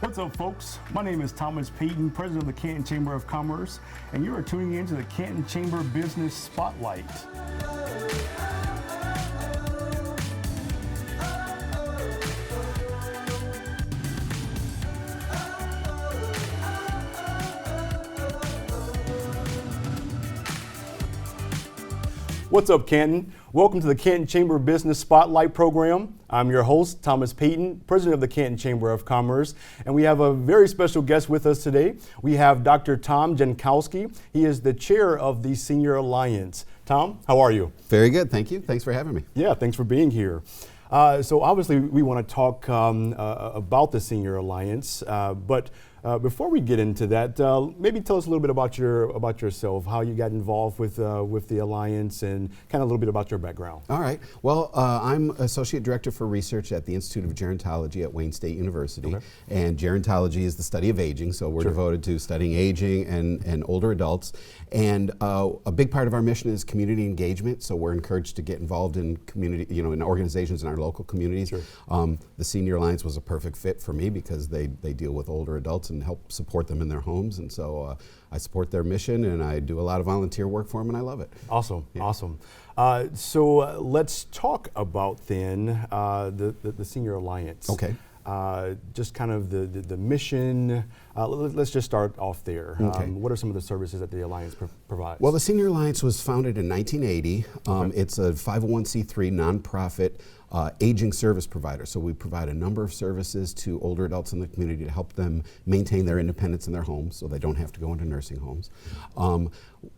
What's up, folks? My name is Thomas Payton, president of the Canton Chamber of Commerce, and you are tuning in to the Canton Chamber Business Spotlight. What's up, Canton? Welcome to the Canton Chamber Business Spotlight program. I'm your host, Thomas Payton, president of the Canton Chamber of Commerce, and we have a very special guest with us today. We have Dr. Tom Jankowski. He is the chair of the Senior Alliance. Tom, how are you? Very good, thank you. Thanks for having me. Yeah, thanks for being here. So obviously we want to talk about the Senior Alliance, but before we get into that, maybe tell us a little bit about yourself, how you got involved with the Alliance, and kind of a little bit about your background. All right. Well, I'm Associate Director for Research at the Institute of Gerontology at Wayne State University. Okay. And gerontology is the study of aging, so we're devoted to studying aging and older adults. And a big part of our mission is community engagement, so we're encouraged to get involved in community, in organizations in our local communities. Sure. The Senior Alliance was a perfect fit for me because they deal with older adults and help support them in their homes, and so I support their mission, and I do a lot of volunteer work for them, and I love it. Awesome, yeah. Awesome. So let's talk about then the Senior Alliance. Okay. Just kind of the mission. Let's just start off there. Okay. What are some of the services that the Alliance provides? Well, the Senior Alliance was founded in 1980. Okay. It's a 501c3 nonprofit aging service provider. So we provide a number of services to older adults in the community to help them maintain their independence in their homes so they don't have to go into nursing homes.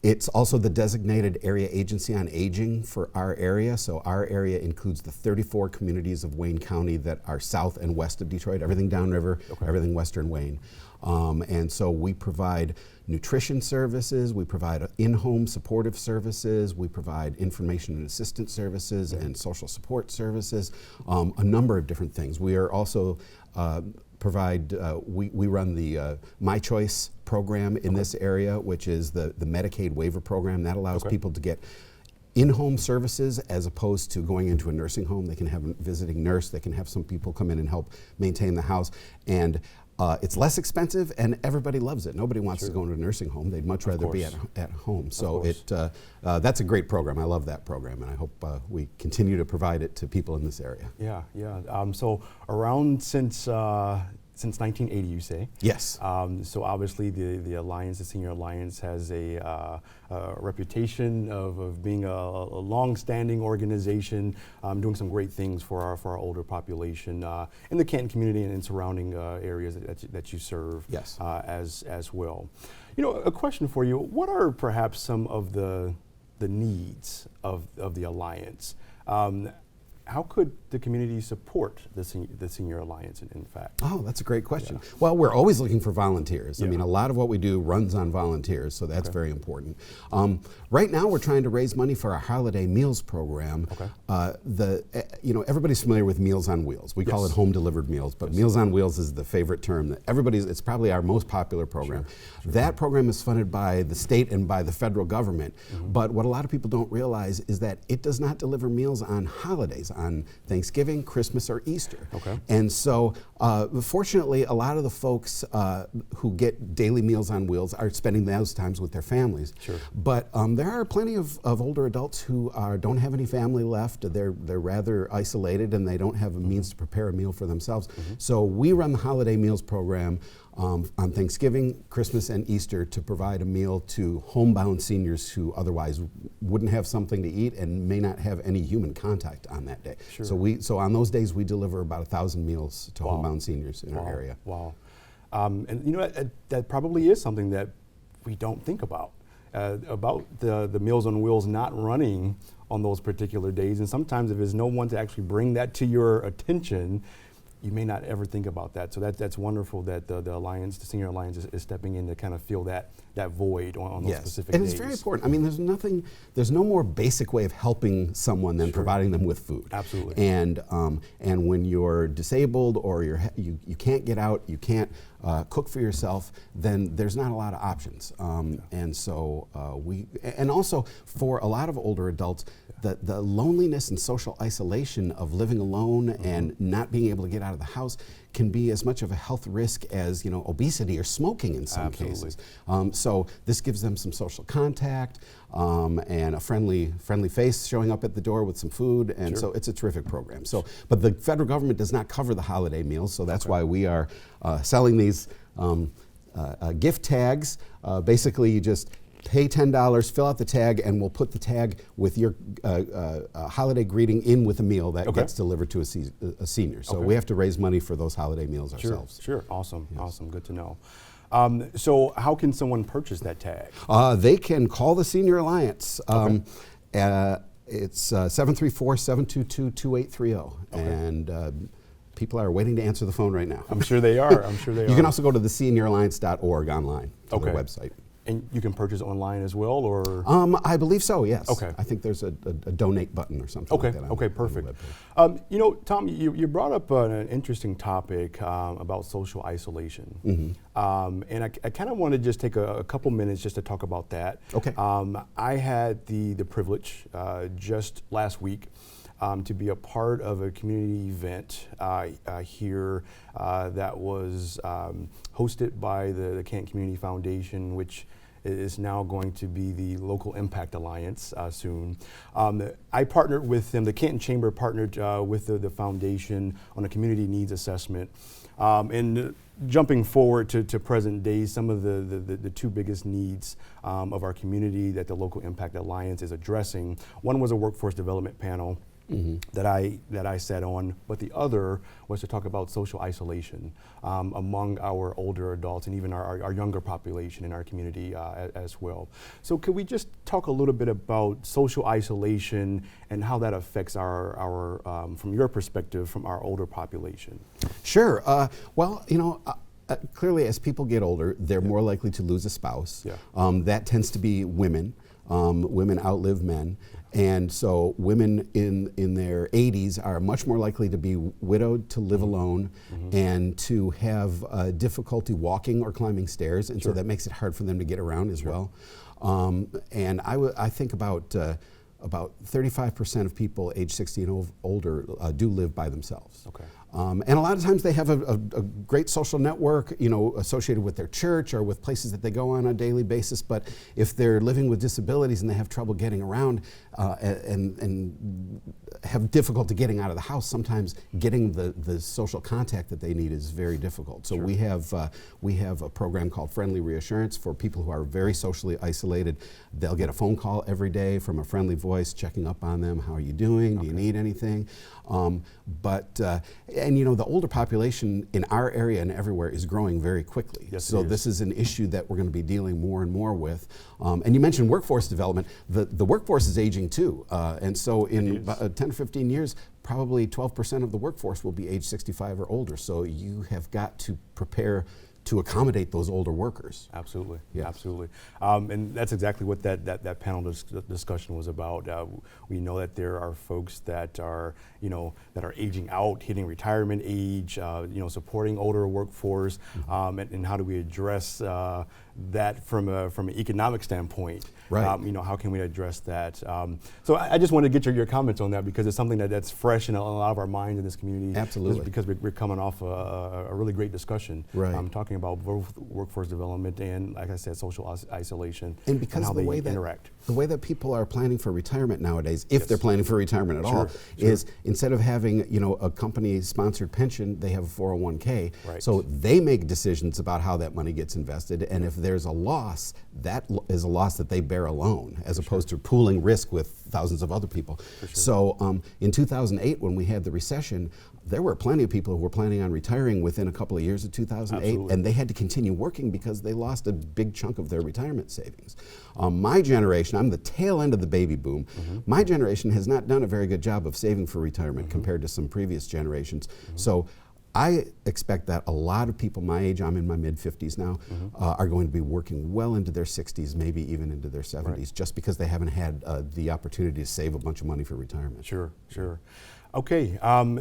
It's also the designated area agency on aging for our area. So our area includes the 34 communities of Wayne County that are south and west of Detroit, everything downriver, everything western Wayne. And so we provide nutrition services, we provide in-home supportive services, we provide information and assistance services and social support services, a number of different things. We are also we run the My Choice program in this area, which is the Medicaid waiver program that allows people to get in-home services as opposed to going into a nursing home. They can have a visiting nurse, they can have some people come in and help maintain the house, and it's less expensive, and everybody loves it. Nobody wants to go into a nursing home. They'd much rather be at home. So that's a great program. I love that program, and I hope we continue to provide it to people in this area. Yeah, yeah. So around since 1980, you say? Yes. So obviously the Alliance, the Senior Alliance, has a reputation of being a long-standing organization, doing some great things for our older population in the Canton community and in surrounding areas that you serve. Yes. As well. A question for you: what are perhaps some of the needs of the Alliance? How could the community support the Senior Alliance, in fact? Oh, that's a great question. Yeah. Well, we're always looking for volunteers. I mean, a lot of what we do runs on volunteers, so that's very important. Right now, we're trying to raise money for our holiday meals program. Everybody's familiar with Meals on Wheels. We call it home delivered meals, but Meals on Wheels is the favorite term that it's probably our most popular program. Sure. That program is funded by the state and by the federal government, but what a lot of people don't realize is that it does not deliver meals on holidays, on Thanksgiving, Christmas, or Easter. Okay. And so, fortunately, a lot of the folks who get daily Meals on Wheels are spending those times with their families. Sure. But there are plenty of older adults who don't have any family left. They're rather isolated, and they don't have a means to prepare a meal for themselves. So we run the Holiday Meals program on Thanksgiving, Christmas, and Easter to provide a meal to homebound seniors who otherwise wouldn't have something to eat and may not have any human contact on that day. Sure. So on those days we deliver about 1,000 meals to homebound seniors in our area. Wow. And that probably is something that we don't think about the Meals on Wheels not running on those particular days. And sometimes if there's no one to actually bring that to your attention, you may not ever think about that. So that's wonderful that the Alliance, the Senior Alliance, is stepping in to kind of fill that void on those specific days. And it's very important. I mean, there's no more basic way of helping someone than providing them with food. Absolutely. And when you're disabled or you can't get out, you can't cook for yourself, then there's not a lot of options. And so and also for a lot of older adults, the loneliness and social isolation of living alone and not being able to get out of the house can be as much of a health risk as, obesity or smoking in some Absolutely. cases. So this gives them some social contact and a friendly face showing up at the door with some food, and Sure. so it's a terrific program. So, but the federal government does not cover the holiday meals, so that's why we are selling these gift tags. Basically, you just pay $10, fill out the tag, and we'll put the tag with your holiday greeting in with a meal that Okay. gets delivered to a senior. So Okay. we have to raise money for those holiday meals ourselves. Sure. Awesome. Awesome. Good to know. So how can someone purchase that tag? They can call the Senior Alliance. It's 734-722-2830. And people are waiting to answer the phone right now. I'm sure they are. I'm sure they are. You can also go to thesenioralliance.org online to Okay. their website. And you can purchase online as well, or? I believe so, yes. Okay. I think there's a donate button or something Okay, like that. okay, on the perfect. webpage. Tom, you brought up an interesting topic about social isolation. And I kind of want to just take a couple minutes just to talk about that. Okay. I had the privilege just last week to be a part of a community event here that was hosted by the Canton Community Foundation, which is now going to be the Local Impact Alliance soon. I partnered with them, the Canton Chamber partnered with the foundation on a community needs assessment. And jumping forward to present day, some of the two biggest needs of our community that the Local Impact Alliance is addressing. One was a workforce development panel that I sat on, but the other was to talk about social isolation among our older adults and even our younger population in our community as well. So could we just talk a little bit about social isolation and how that affects our from your perspective, from our older population? Sure. Clearly as people get older, they're more likely to lose a spouse. Yeah. That tends to be women. Women outlive men. And so women in their 80s are much more likely to be widowed, to live alone, and to have difficulty walking or climbing stairs. And so that makes it hard for them to get around as well. And I think about 35% of people age 60 and older do live by themselves. Okay. And a lot of times they have a great social network, associated with their church or with places that they go on a daily basis. But if they're living with disabilities and they have trouble getting around and have difficulty getting out of the house, sometimes getting the social contact that they need is very difficult. So we have a program called Friendly Reassurance for people who are very socially isolated. They'll get a phone call every day from a friendly voice checking up on them. How are you doing? Do you need anything? The older population in our area and everywhere is growing very quickly. Yes, so it is. this is an issue that we're going to be dealing more and more with. And you mentioned workforce development. The workforce is aging too. And so in about 10 or 15 years, probably 12% of the workforce will be age 65 or older. So you have got to prepare to accommodate those older workers. Absolutely, Yes. absolutely, and that's exactly what that panel discussion was about. We know that there are folks that are aging out, hitting retirement age, supporting older workforce, and how do we address that from an economic standpoint? Right. How can we address that? So I just wanted to get your comments on that because it's something that's fresh in a lot of our minds in this community. Absolutely. Just because we're coming off a really great discussion. Right. Talking about both workforce development and, like I said, social isolation And because how the they way interact. the way that people are planning for retirement nowadays, if they're planning for retirement at all, Sure. is instead of having a company-sponsored pension, they have a 401k. Right. So they make decisions about how that money gets invested, and if there's a loss, that is a loss that they bear alone, as opposed to pooling risk with thousands of other people. So in 2008, when we had the recession, there were plenty of people who were planning on retiring within a couple of years of 2008, Absolutely. and they had to continue working because they lost a big chunk of their retirement savings. My generation, I'm the tail end of the baby boom. My generation has not done a very good job of saving for retirement compared to some previous generations. So I expect that a lot of people my age, I'm in my mid-50s now, are going to be working well into their 60s, maybe even into their 70s, just because they haven't had the opportunity to save a bunch of money for retirement. Sure. Okay,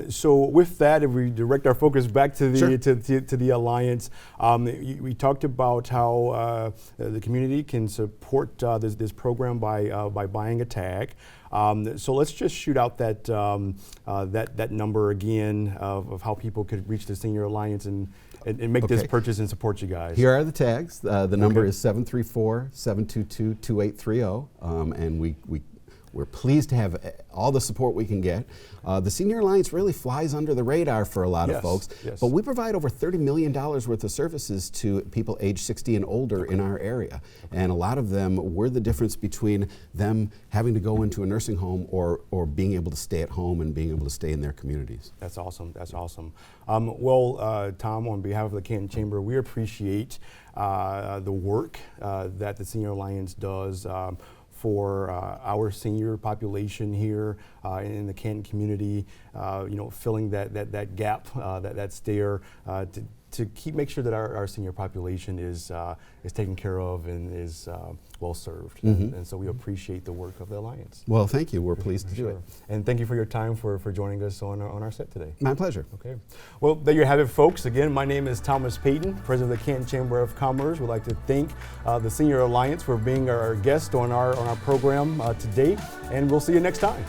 so with that, if we direct our focus back to the Sure. to the Alliance, we talked about how the community can support this program by buying a tag. So let's just shoot out that that number again of how people could reach the Senior Alliance and make this Okay. purchase and support you guys. Here are the tags. The number Okay. is 734-722-2830, and we're pleased to have all the support we can get. The Senior Alliance really flies under the radar for a lot of Yes, folks, yes. but we provide over $30 million worth of services to people age 60 and older in our area. And a lot of them, we're the difference between them having to go into a nursing home or being able to stay at home and being able to stay in their communities. That's awesome. That's awesome. Tom, on behalf of the Canton Chamber, we appreciate the work that the Senior Alliance does for our senior population here in the Canton community. Filling that gap that's there to make sure that our senior population is taken care of and is well served. And so we appreciate the work of the Alliance. Well, thank you. We're pleased to do it. And thank you for your time for joining us on our set today. My pleasure. Okay. Well, there you have it, folks. Again, my name is Thomas Payton, President of the Canton Chamber of Commerce. We'd like to thank the Senior Alliance for being our guest on our program today, and we'll see you next time.